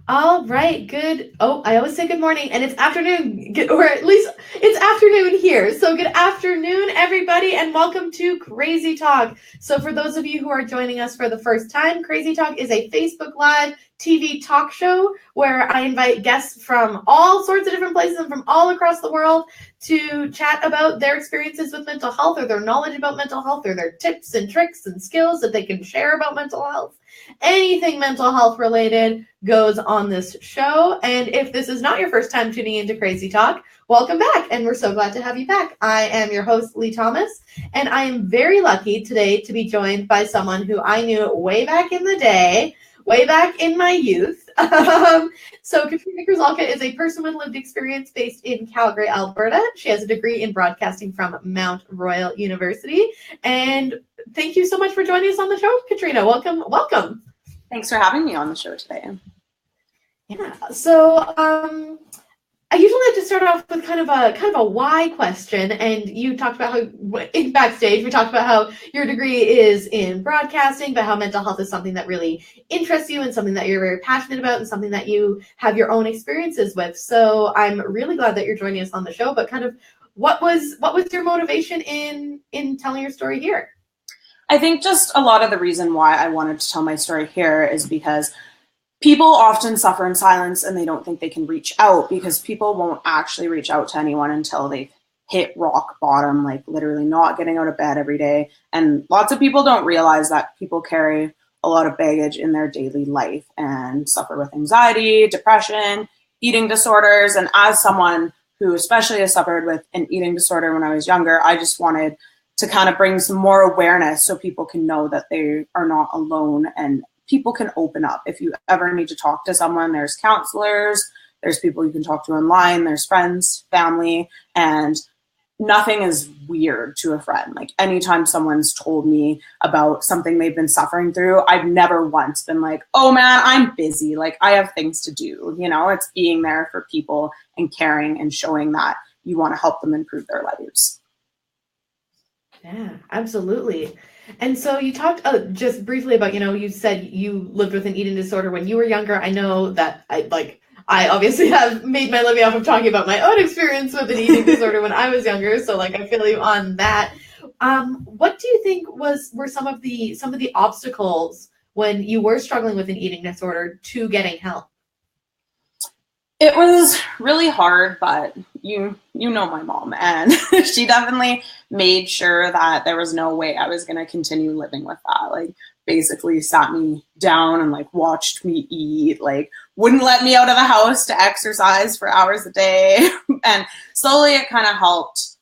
All right, good. Oh, I always say good morning, and it's afternoon, or at least it's afternoon here. So, good afternoon, everybody, and welcome to Crazy Talk. So, for those of you who are joining us for the first time, Crazy Talk is a Facebook Live TV talk show where I invite guests from all sorts of different places and from all across the world to chat about their experiences with mental health or their knowledge about mental health or their tips and tricks and skills that they can share about mental health. Anything mental health related goes on this show. And if this is not your first time tuning into Crazy Talk, welcome back. And we're so glad to have you back. I am your host, Lee Thomas, and I am very lucky today to be joined by someone who I knew way back in the day, way back in my youth. So Katrina Kryzalka is a person with lived experience based in Calgary, Alberta. She has a degree in broadcasting from Mount Royal University. And thank you so much for joining us on the show, Katrina. Welcome. Thanks for having me on the show today. Yeah. So I usually like to start off with kind of a why question, and you talked about how in backstage we talked about how your degree is in broadcasting, but how mental health is something that really interests you and something that you're very passionate about and something that you have your own experiences with. So I'm really glad that you're joining us on the show. But kind of what was your motivation in telling your story here? I think just a lot of the reason why I wanted to tell my story here is because people often suffer in silence and they don't think they can reach out because people won't actually reach out to anyone until they've hit rock bottom, like literally not getting out of bed every day. And lots of people don't realize that people carry a lot of baggage in their daily life and suffer with anxiety, depression, eating disorders. And as someone who especially has suffered with an eating disorder when I was younger, I just wanted to kind of bring some more awareness so people can know that they are not alone and people can open up. If you ever need to talk to someone, there's counselors, there's people you can talk to online, there's friends, family, and nothing is weird to a friend. Like anytime someone's told me about something they've been suffering through, I've never once been like, oh man, I'm busy. Like I have things to do. You know, it's being there for people and caring and showing that you want to help them improve their lives. Yeah, absolutely. And so you talked just briefly about, you said you lived with an eating disorder when you were younger. I know that I obviously have made my living off of talking about my own experience with an eating disorder when I was younger. So I feel you on that. What do you think were some of the obstacles when you were struggling with an eating disorder to getting help? It was really hard, but you know my mom, and she definitely made sure that there was no way I was going to continue living with that. Like basically sat me down and watched me eat, wouldn't let me out of the house to exercise for hours a day. And slowly it kind of helped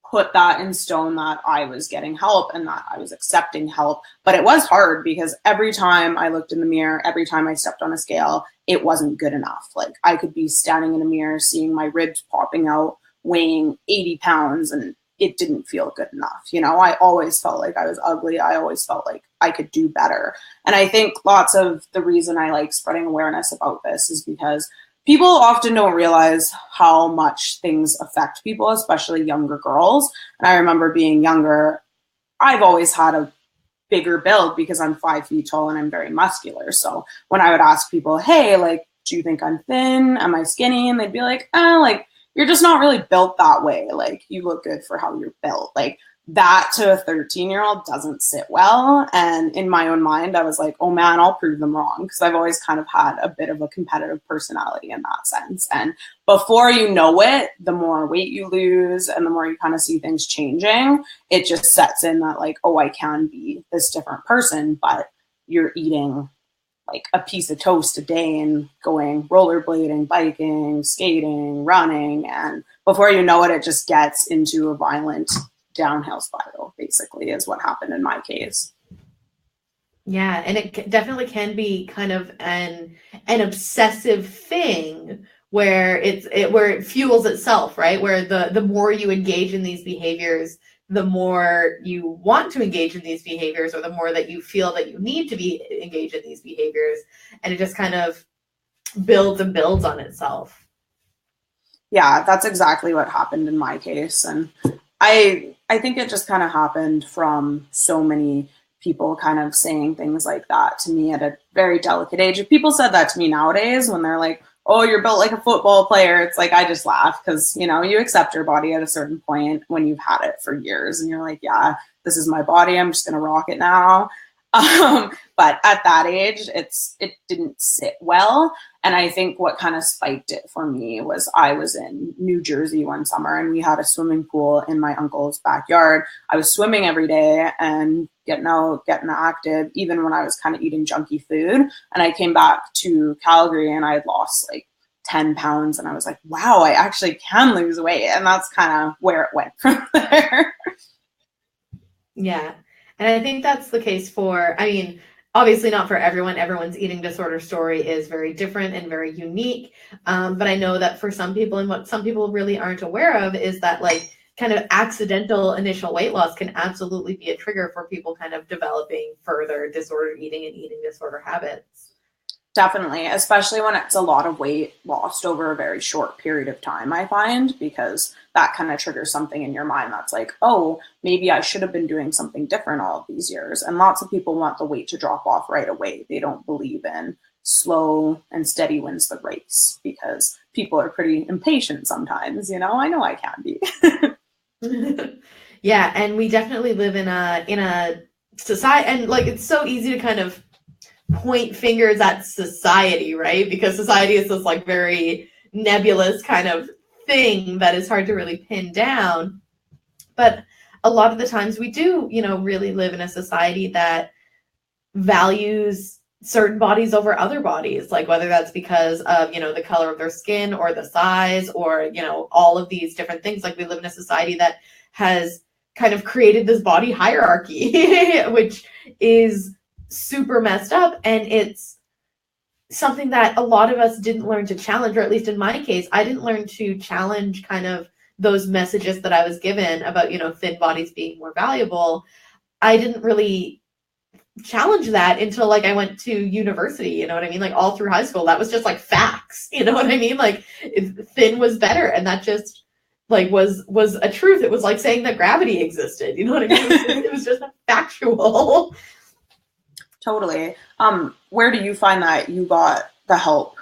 put that in stone that I was getting help and that I was accepting help. But it was hard because every time I looked in the mirror, every time I stepped on a scale, it wasn't good enough. Like I could be standing in a mirror, seeing my ribs popping out, weighing 80 pounds, and it didn't feel good enough. You know, I always felt like I was ugly. I always felt like I could do better. And I think lots of the reason I like spreading awareness about this is because people often don't realize how much things affect people, especially younger girls. And I remember being younger, I've always had a bigger build because I'm 5 feet tall and I'm very muscular. So when I would ask people, hey, do you think I'm thin? Am I skinny? And they'd be like, you're just not really built that way. Like you look good for how you're built. Like that to a 13-year-old doesn't sit well. And in my own mind, I was like, oh man, I'll prove them wrong. Because I've always kind of had a bit of a competitive personality in that sense. And before you know it, the more weight you lose and the more you kind of see things changing, it just sets in that oh, I can be this different person, but you're eating a piece of toast a day and going rollerblading, biking, skating, running. And before you know it, it just gets into a violent downhill spiral, basically, is what happened in my case. Yeah, and it definitely can be kind of an obsessive thing where it fuels itself, right? Where the more you engage in these behaviors, the more you want to engage in these behaviors, or the more that you feel that you need to be engaged in these behaviors, and it just kind of builds and builds on itself. Yeah, that's exactly what happened in my case. And I think it just kind of happened from so many people kind of saying things like that to me at a very delicate age. If people said that to me nowadays when they're like, oh, you're built like a football player, it's like I just laugh because, you know, you accept your body at a certain point when you've had it for years and you're like, yeah, this is my body. I'm just going to rock it now. But at that age, it didn't sit well. And I think what kind of spiked it for me was I was in New Jersey one summer and we had a swimming pool in my uncle's backyard. I was swimming every day and getting out, getting active, even when I was kind of eating junky food. And I came back to Calgary and I had lost like 10 pounds. And I was like, wow, I actually can lose weight. And that's kind of where it went from there. Yeah. And I think that's the case for, I mean, obviously not for everyone. Everyone's eating disorder story is very different and very unique. But I know that for some people, and what some people really aren't aware of is that like kind of accidental initial weight loss can absolutely be a trigger for people kind of developing further disordered eating and eating disorder habits. Definitely, especially when it's a lot of weight lost over a very short period of time, I find, because that kind of triggers something in your mind that's like, oh, maybe I should have been doing something different all of these years. And lots of people want the weight to drop off right away. They don't believe in slow and steady wins the race because people are pretty impatient sometimes, you know? I know I can be. Yeah, and we definitely live in a society, and like it's so easy to kind of point fingers at society, right? Because society is this like very nebulous kind of thing that is hard to really pin down. But a lot of the times we do, you know, really live in a society that values certain bodies over other bodies, like whether that's because of, you know, the color of their skin or the size or, you know, all of these different things. Like we live in a society that has kind of created this body hierarchy, which is super messed up, and it's something that a lot of us didn't learn to challenge, or at least in my case, I didn't learn to challenge kind of those messages that I was given about, you know, thin bodies being more valuable. I didn't really challenge that until like I went to university, you know what I mean? Like all through high school, that was just like facts, you know what I mean? Like thin was better, and that just like was a truth. It was like saying that gravity existed, you know what I mean? It was just factual. Totally. Where do you find that you got the help?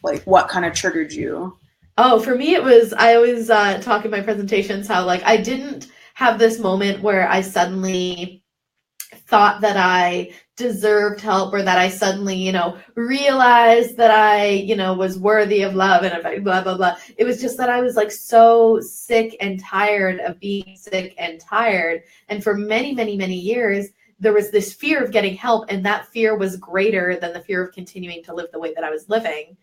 Like, what kind of triggered you? Oh, for me, it was, I always talk in my presentations how, like, I didn't have this moment where I suddenly thought that I deserved help, or that I suddenly, you know, realized that I, you know, was worthy of love and blah, blah, blah. It was just that I was like so sick and tired of being sick and tired. And for many, many, many years, there was this fear of getting help, and that fear was greater than the fear of continuing to live the way that I was living.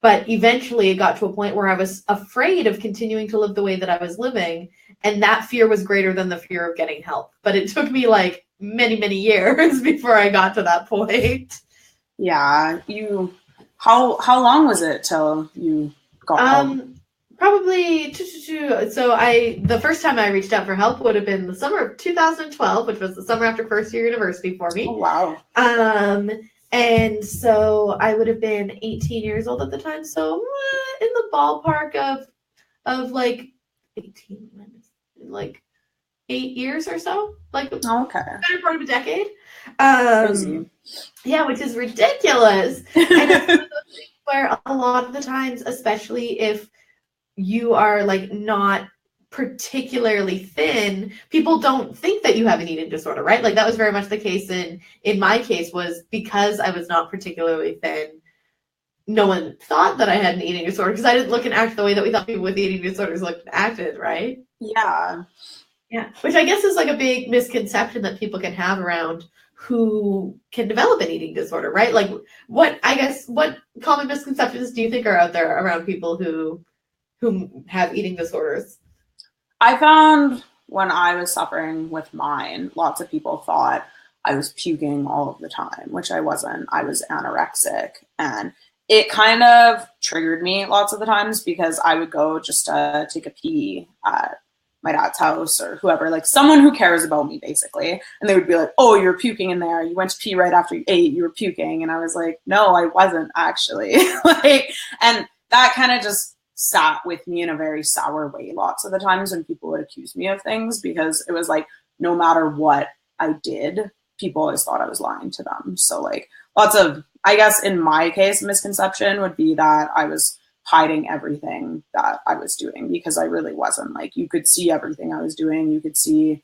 But eventually it got to a point where I was afraid of continuing to live the way that I was living, and that fear was greater than the fear of getting help. But it took me like many, many years before I got to that point. Yeah. How long was it till you got help? Probably so the first time I reached out for help would have been the summer of 2012, which was the summer after first year university for me. Oh, wow. And so I would have been 18 years old at the time. So in the ballpark of like 18, like 8 years or so, like okay, better part of a decade. Crazy. Yeah, which is ridiculous. And it's where a lot of the times, especially if you are like not particularly thin, people don't think that you have an eating disorder, right? Like that was very much the case in my case, was because I was not particularly thin. No one thought that I had an eating disorder because I didn't look and act the way that we thought people with eating disorders looked and acted, right? Yeah. Yeah. Which I guess is like a big misconception that people can have around who can develop an eating disorder, right? Like what common misconceptions do you think are out there around people who have eating disorders? I found when I was suffering with mine, lots of people thought I was puking all of the time, which I wasn't. I was anorexic, and it kind of triggered me lots of the times because I would go just to take a pee at my dad's house or whoever, like someone who cares about me basically. And they would be like, oh, you're puking in there. You went to pee right after you ate. You were puking. And I was like, no, I wasn't actually. And that kind of just sat with me in a very sour way lots of the times when people would accuse me of things, because it was like, no matter what I did, people always thought I was lying to them. So like lots of, I guess in my case, misconception would be that I was hiding everything that I was doing, because I really wasn't. Like you could see everything I was doing. You could see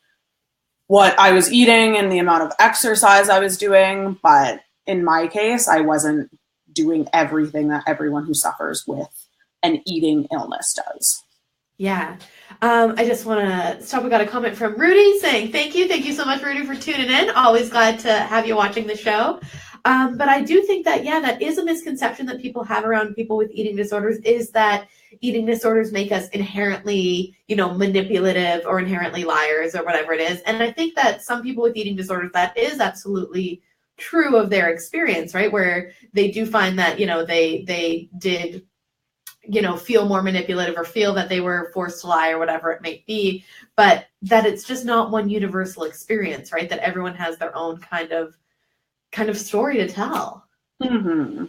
what I was eating and the amount of exercise I was doing. But in my case, I wasn't doing everything that everyone who suffers with an eating illness does. Yeah. I just want to stop. We got a comment from Rudy saying, thank you. Thank you so much, Rudy, for tuning in. Always glad to have you watching the show. But I do think that, yeah, that is a misconception that people have around people with eating disorders, is that eating disorders make us inherently, manipulative or inherently liars or whatever it is. And I think that some people with eating disorders, that is absolutely true of their experience, right? Where they do find that, they did feel more manipulative or feel that they were forced to lie or whatever it may be, but that it's just not one universal experience, right? That everyone has their own kind of story to tell. Mm-hmm.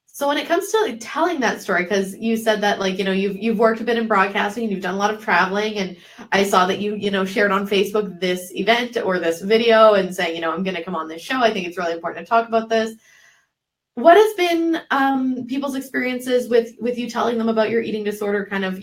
So when it comes to telling that story, because you said that you've worked a bit in broadcasting and you've done a lot of traveling, and I saw that you shared on Facebook this event or this video and saying, I'm going to come on this show. I think it's really important to talk about this. What has been people's experiences with you telling them about your eating disorder, kind of,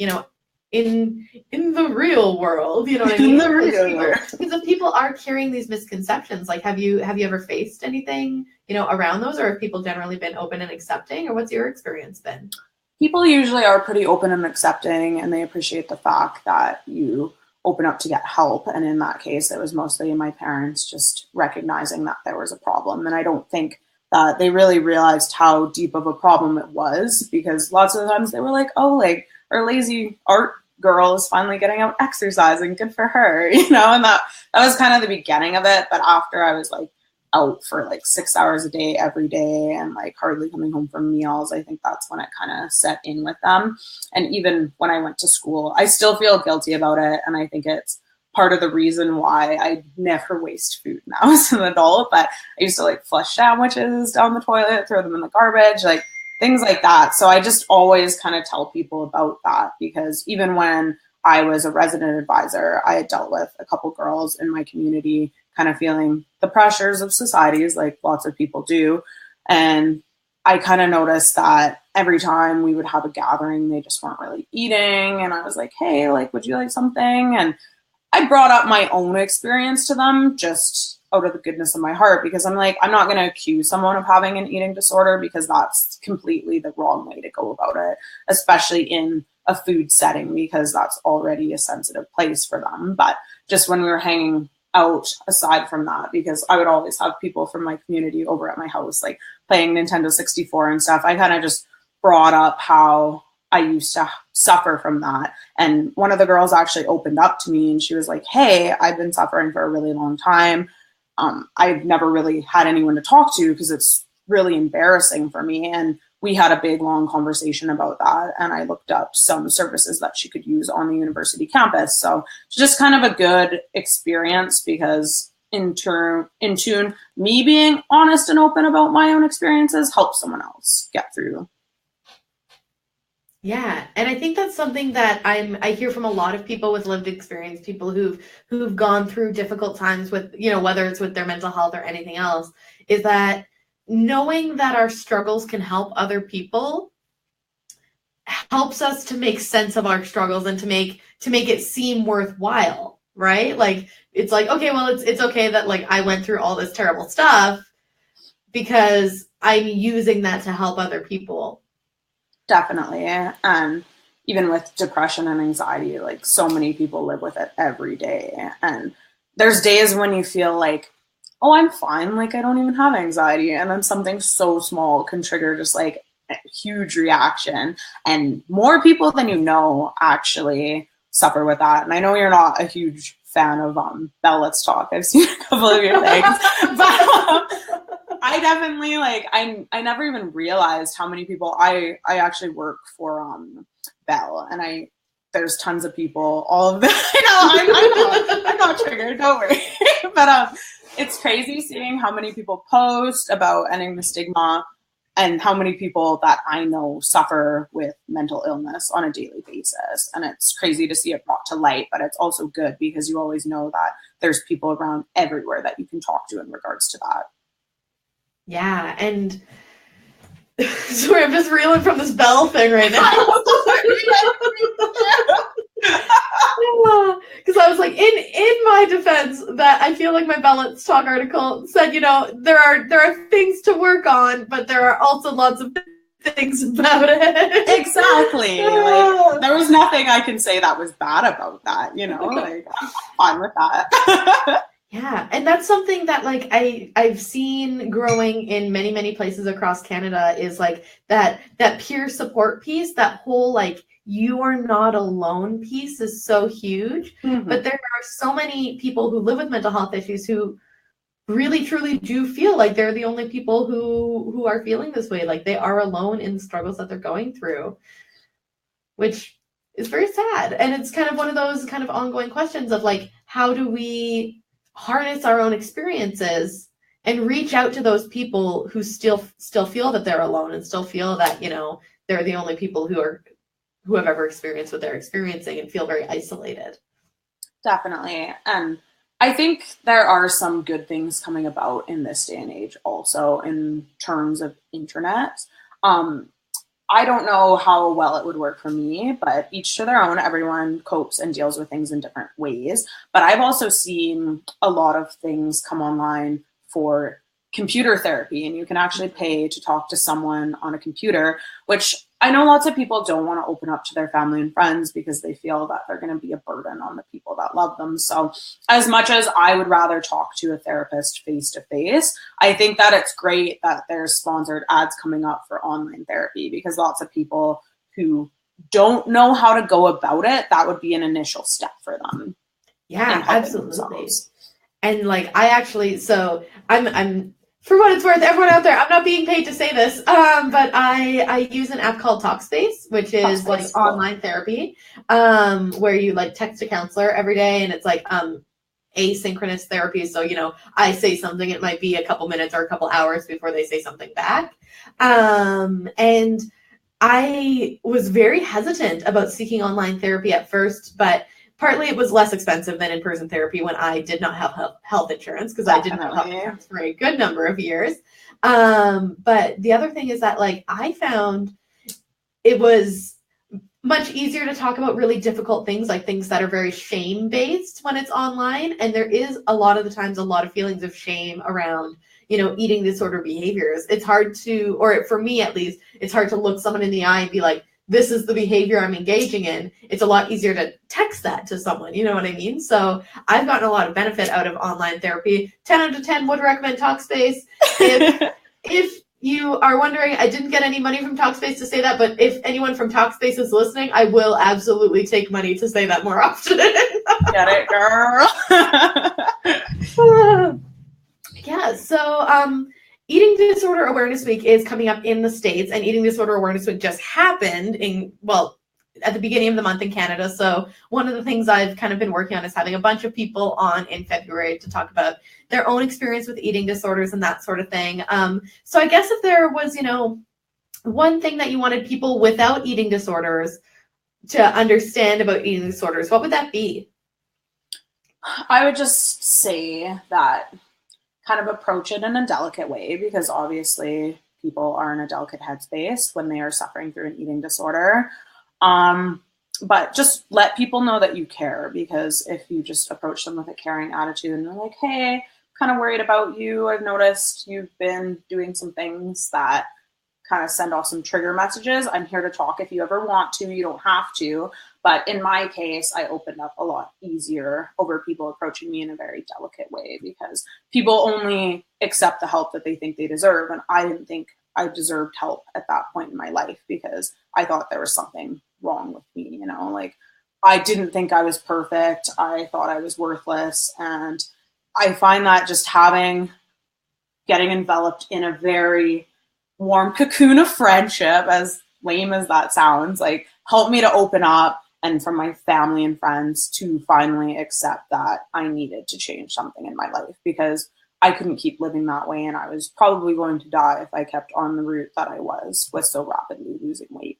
in the real world, you know what I mean? In the real world. Because if people are carrying these misconceptions, like, have you ever faced anything, around those, or have people generally been open and accepting, or what's your experience been? People usually are pretty open and accepting, and they appreciate the fact that you open up to get help. And in that case, it was mostly my parents just recognizing that there was a problem. And I don't think that they really realized how deep of a problem it was, because lots of the times they were like, oh, like our lazy art girl is finally getting out exercising, good for her, and that was kind of the beginning of it. But after I was like out for like 6 hours a day every day and like hardly coming home from meals, I think that's when it kind of set in with them. And even when I went to school, I still feel guilty about it, and I think it's part of the reason why I never waste food now as an adult. But I used to like flush sandwiches down the toilet, throw them in the garbage, like things like that. So I just always kind of tell people about that, because even when I was a resident advisor, I had dealt with a couple girls in my community kind of feeling the pressures of societies, like lots of people do. And I kind of noticed that every time we would have a gathering, they just weren't really eating. And I was like, hey, like, would you like something? And I brought up my own experience to them just out of the goodness of my heart, because I'm like, I'm not going to accuse someone of having an eating disorder, because that's completely the wrong way to go about it, especially in a food setting, because that's already a sensitive place for them. But just when we were hanging out aside from that, because I would always have people from my community over at my house, like playing Nintendo 64 and stuff, I kind of just brought up how I used to suffer from that. And one of the girls actually opened up to me, and she was like, hey, I've been suffering for a really long time. I've never really had anyone to talk to because it's really embarrassing for me. And we had a big, long conversation about that. And I looked up some services that she could use on the university campus. So it's just kind of a good experience, because in tune, me being honest and open about my own experiences helps someone else get through. Yeah, and I think that's something that I hear from a lot of people with lived experience, people who've gone through difficult times with, whether it's with their mental health or anything else, is that knowing that our struggles can help other people helps us to make sense of our struggles and to make it seem worthwhile, right? Like, it's like, okay, well, it's okay that like I went through all this terrible stuff because I'm using that to help other people. Definitely. And even with depression and anxiety, like so many people live with it every day. And there's days when you feel like, oh, I'm fine. Like I don't even have anxiety. And then something so small can trigger just like a huge reaction. And more people than you know actually suffer with that. And I know you're not a huge fan of Bell Let's Talk. I've seen a couple of your things. But I definitely I never even realized how many people I actually work for Bell, and there's tons of people, all of them. I'm not triggered, don't worry. But it's crazy seeing how many people post about ending the stigma and how many people that I know suffer with mental illness on a daily basis. And it's crazy to see it brought to light, but it's also good because you always know that there's people around everywhere that you can talk to in regards to that. Yeah, and sorry, I'm just reeling from this bell thing right now. Because I was like, in my defense, that I feel like my Balance Talk article said, there are things to work on, but there are also lots of things about it. Exactly. Like, there was nothing I can say that was bad about that, like, I'm fine with that. Yeah, and that's something that like I've seen growing in many, many places across Canada is like that peer support piece, that whole like you are not alone piece is so huge. Mm-hmm. But there are so many people who live with mental health issues who really truly do feel like they're the only people who are feeling this way, like they are alone in the struggles that they're going through, which is very sad. And it's kind of one of those kind of ongoing questions of like, how do we harness our own experiences and reach out to those people who still feel that they're alone and still feel that they're the only people who have ever experienced what they're experiencing and feel very isolated. Definitely. And I think there are some good things coming about in this day and age also in terms of internet. I don't know how well it would work for me, but each to their own. Everyone copes and deals with things in different ways. But I've also seen a lot of things come online for computer therapy, and you can actually pay to talk to someone on a computer, which I know lots of people don't want to open up to their family and friends because they feel that they're going to be a burden on the people that love them. So as much as I would rather talk to a therapist face to face, I think that it's great that there's sponsored ads coming up for online therapy, because lots of people who don't know how to go about it, that would be an initial step for them. Yeah, absolutely. And like I'm for what it's worth, everyone out there, I'm not being paid to say this, but I use an app called Talkspace, which is like online therapy, where you like text a counselor every day, and it's like asynchronous therapy. So, I say something, it might be a couple minutes or a couple hours before they say something back. And I was very hesitant about seeking online therapy at first, but partly it was less expensive than in-person therapy when I did not have health insurance, because I didn't have health insurance for a good number of years. But the other thing is that like I found it was much easier to talk about really difficult things, like things that are very shame-based when it's online. And there is a lot of the times a lot of feelings of shame around eating disorder behaviors. It's hard to, or for me at least, it's hard to look someone in the eye and be like, this is the behavior I'm engaging in. It's a lot easier to text that to someone, you know what I mean? So I've gotten a lot of benefit out of online therapy. 10 out of 10 would recommend Talkspace. If you are wondering, I didn't get any money from Talkspace to say that, but if anyone from Talkspace is listening, I will absolutely take money to say that more often. Get it, girl. Yeah, so Eating Disorder Awareness Week is coming up in the States, and Eating Disorder Awareness Week just happened at the beginning of the month in Canada. So one of the things I've kind of been working on is having a bunch of people on in February to talk about their own experience with eating disorders and that sort of thing. So I guess if there was, one thing that you wanted people without eating disorders to understand about eating disorders, what would that be? I would just say that kind of approach it in a delicate way, because obviously people are in a delicate headspace when they are suffering through an eating disorder. But just let people know that you care, because if you just approach them with a caring attitude and they're like, hey, kind of worried about you. I've noticed you've been doing some things that kind of send off some trigger messages. I'm here to talk if you ever want to. You don't have to. But in my case, I opened up a lot easier over people approaching me in a very delicate way, because people only accept the help that they think they deserve. And I didn't think I deserved help at that point in my life, because I thought there was something wrong with me, like I didn't think I was perfect. I thought I was worthless. And I find that just getting enveloped in a very warm cocoon of friendship, as lame as that sounds, like helped me to open up, and for my family and friends to finally accept that I needed to change something in my life, because I couldn't keep living that way, and I was probably going to die if I kept on the route that I was with so rapidly losing weight.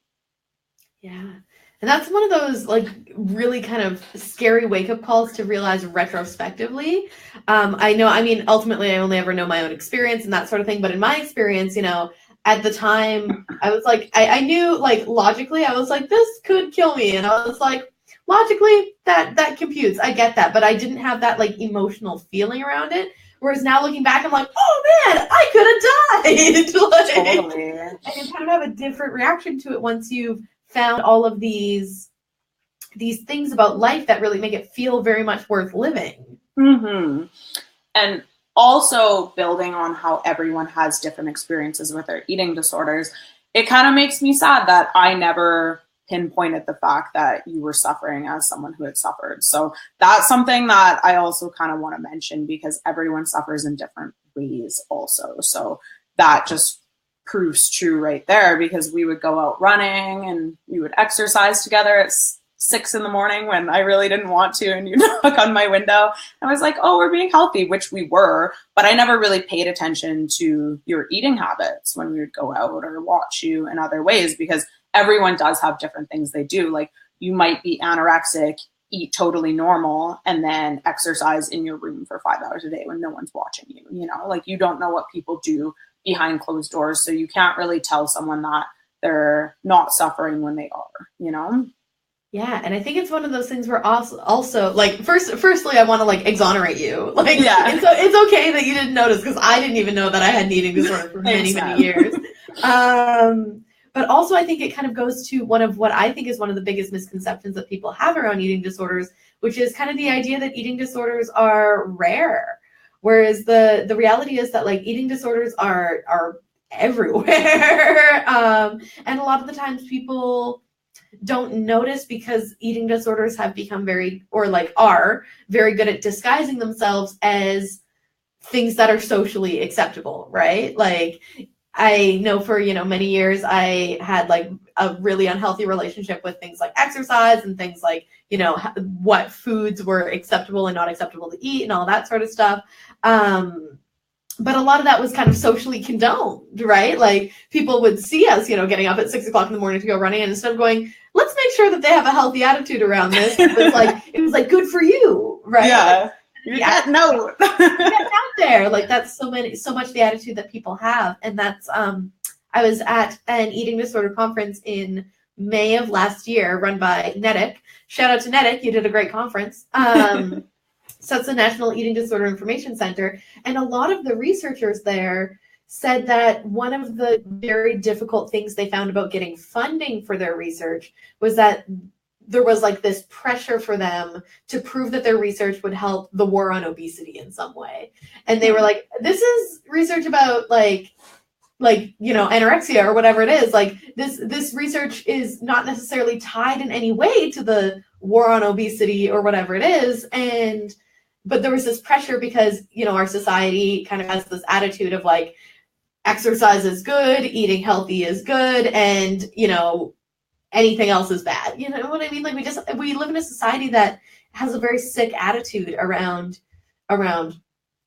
Yeah. And that's one of those like really kind of scary wake up calls to realize retrospectively. I know, I mean, ultimately, I only ever know my own experience and that sort of thing. But in my experience, you know, at the time, I was like, I knew like logically, I was like, this could kill me. And I was like, logically, that computes. I get that. But I didn't have that like emotional feeling around it. Whereas now looking back, I'm like, oh man, I could have died. Like, Totally. and you kind of have a different reaction to it once you've found all of these things about life that really make it feel very much worth living. Mm-hmm. And also building on how everyone has different experiences with their eating disorders, it kind of makes me sad that I never pinpointed the fact that you were suffering as someone who had suffered. So that's something that I also kind of want to mention, because everyone suffers in different ways also. So that just proves true right there, because we would go out running and we would exercise together at 6 a.m. when I really didn't want to, and you knock on my window. I was like, oh, we're being healthy, which we were, but I never really paid attention to your eating habits when we would go out or watch you in other ways, because everyone does have different things they do. Like, you might be anorexic, eat totally normal, and then exercise in your room for 5 hours a day when no one's watching you. You know, like, you don't know what people do behind closed doors, so you can't really tell someone that they're not suffering when they are, you know? Yeah, and I think it's one of those things where also like firstly I want to like exonerate you. Like, yeah, it's okay that you didn't notice, because I didn't even know that I had an eating disorder for many years. But also I think it kind of goes to one of what I think is one of the biggest misconceptions that people have around eating disorders, which is kind of the idea that eating disorders are rare. Whereas the reality is that like eating disorders are everywhere. And a lot of the times people don't notice because eating disorders have become are very good at disguising themselves as things that are socially acceptable, right? Like, I know for, many years I had like a really unhealthy relationship with things like exercise and things like, what foods were acceptable and not acceptable to eat and all that sort of stuff. But a lot of that was kind of socially condoned, right? Like, people would see us, getting up at 6 o'clock in the morning to go running, and instead of going, let's make sure that they have a healthy attitude around this, it was like good for you, right? Yeah. No. Getting out there. Like, that's so much the attitude that people have. And that's I was at an eating disorder conference in May of last year run by NEDIC. Shout out to NEDIC, you did a great conference. So it's the National Eating Disorder Information Center. And a lot of the researchers there said that one of the very difficult things they found about getting funding for their research was that there was like this pressure for them to prove that their research would help the war on obesity in some way. And they were like, this is research about anorexia or whatever it is. Like, this research is not necessarily tied in any way to the war on obesity or whatever it is. But there was this pressure because, our society kind of has this attitude of like, exercise is good, eating healthy is good, and, anything else is bad. You know what I mean? Like, we live in a society that has a very sick attitude around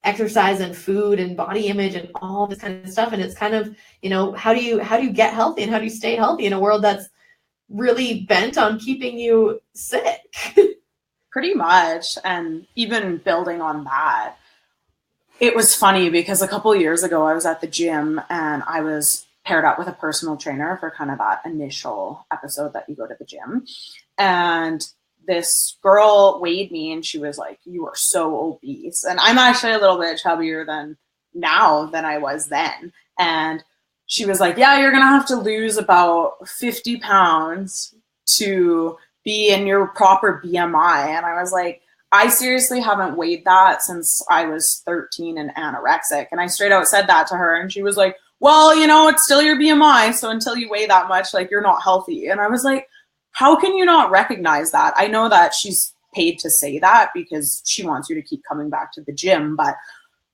exercise and food and body image and all this kind of stuff. And it's kind of, how do you get healthy and how do you stay healthy in a world that's really bent on keeping you sick? Pretty much. And even building on that, it was funny because a couple of years ago I was at the gym and I was paired up with a personal trainer for kind of that initial episode that you go to the gym. And this girl weighed me and she was like, you are so obese. And I'm actually a little bit chubbier than I was then. And she was like, yeah, you're going to have to lose about 50 pounds to be in your proper BMI. And I was like, I seriously haven't weighed that since I was 13 and anorexic. And I straight out said that to her. And she was like, well, it's still your BMI. So until you weigh that much, like, you're not healthy. And I was like, how can you not recognize that? I know that she's paid to say that because she wants you to keep coming back to the gym. But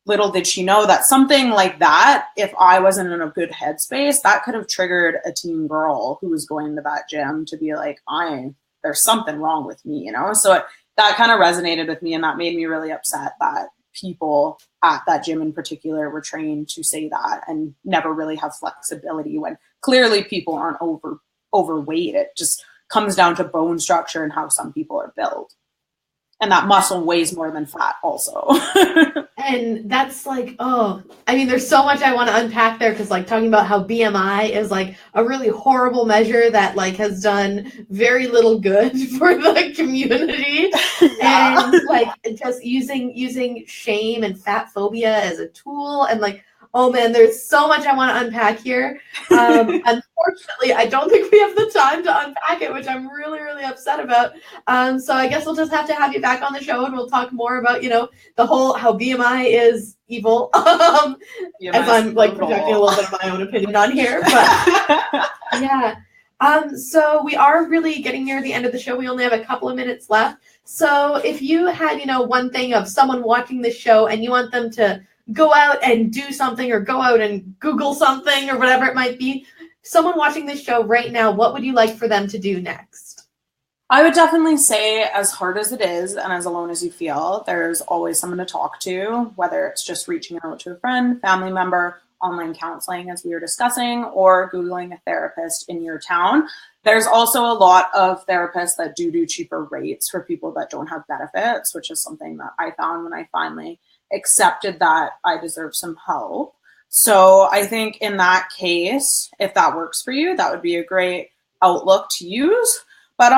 little did she know that something like that, if I wasn't in a good headspace, that could have triggered a teen girl who was going to that gym to be like, there's something wrong with me, So that kind of resonated with me, and that made me really upset that people at that gym in particular were trained to say that and never really have flexibility when clearly people aren't overweight. It just comes down to bone structure and how some people are built. And that muscle weighs more than fat also. And that's like, oh, I mean, there's so much I want to unpack there, because like talking about how BMI is like a really horrible measure that like has done very little good for the community. Yeah. And like just using shame and fat phobia as a tool, and like, oh man, there's so much I want to unpack here. Unfortunately, I don't think we have the time to unpack it, which I'm really, really upset about. So I guess we'll just have to have you back on the show, and we'll talk more about, you know, the whole how BMI is evil. As I'm like projecting a little bit of my own opinion on here, but yeah. So we are really getting near the end of the show. We only have a couple of minutes left. So if you had, you know, one thing of someone watching this show and you want them to go out and do something, or go out and Google something, or whatever it might be, someone watching this show right now, what would you like for them to do next? I would definitely say, as hard as it is and as alone as you feel, there's always someone to talk to, whether it's just reaching out to a friend, family member, online counseling, as we were discussing, or Googling a therapist in your town. There's also a lot of therapists that do cheaper rates for people that don't have benefits, which is something that I found when I finally accepted that I deserve some help. So I think in that case, if that works for you, that would be a great outlook to use. But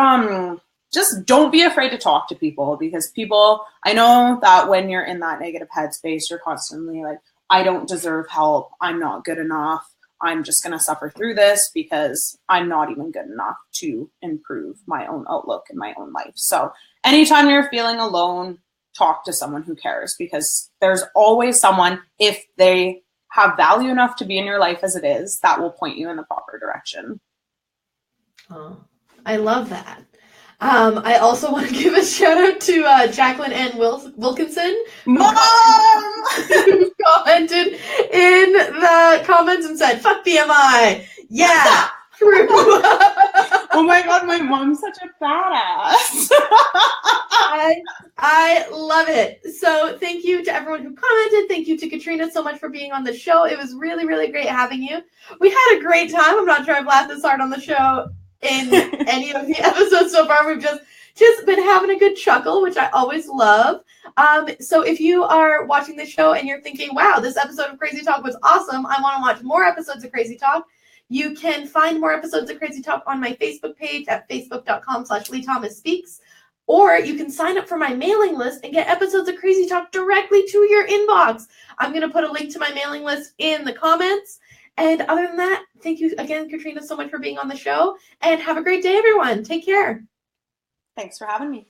just don't be afraid to talk to people, because people, I know that when you're in that negative headspace, you're constantly like, I don't deserve help. I'm not good enough. I'm just going to suffer through this because I'm not even good enough to improve my own outlook in my own life. So anytime you're feeling alone, talk to someone who cares, because there's always someone, if they have value enough to be in your life as it is, that will point you in the proper direction. Oh, I love that. I also want to give a shout out to Jacqueline Ann Wilkinson, Mom! who commented in the comments and said, "Fuck BMI." Yeah, true. Oh my God, my mom's such a badass. I love it. So thank you to everyone who commented. Thank you to Katrina so much for being on the show. It was really, really great having you. We had a great time. I'm not sure I've laughed this hard on the show in any of the episodes so far. We've just been having a good chuckle, which I always love. So if you are watching this show and you're thinking, wow, this episode of Crazy Talk was awesome, I want to watch more episodes of Crazy Talk, you can find more episodes of Crazy Talk on my Facebook page at facebook.com/LeeThomasSpeaks. Or you can sign up for my mailing list and get episodes of Crazy Talk directly to your inbox. I'm going to put a link to my mailing list in the comments. And other than that, thank you again, Katrina, so much for being on the show. And have a great day, everyone. Take care. Thanks for having me.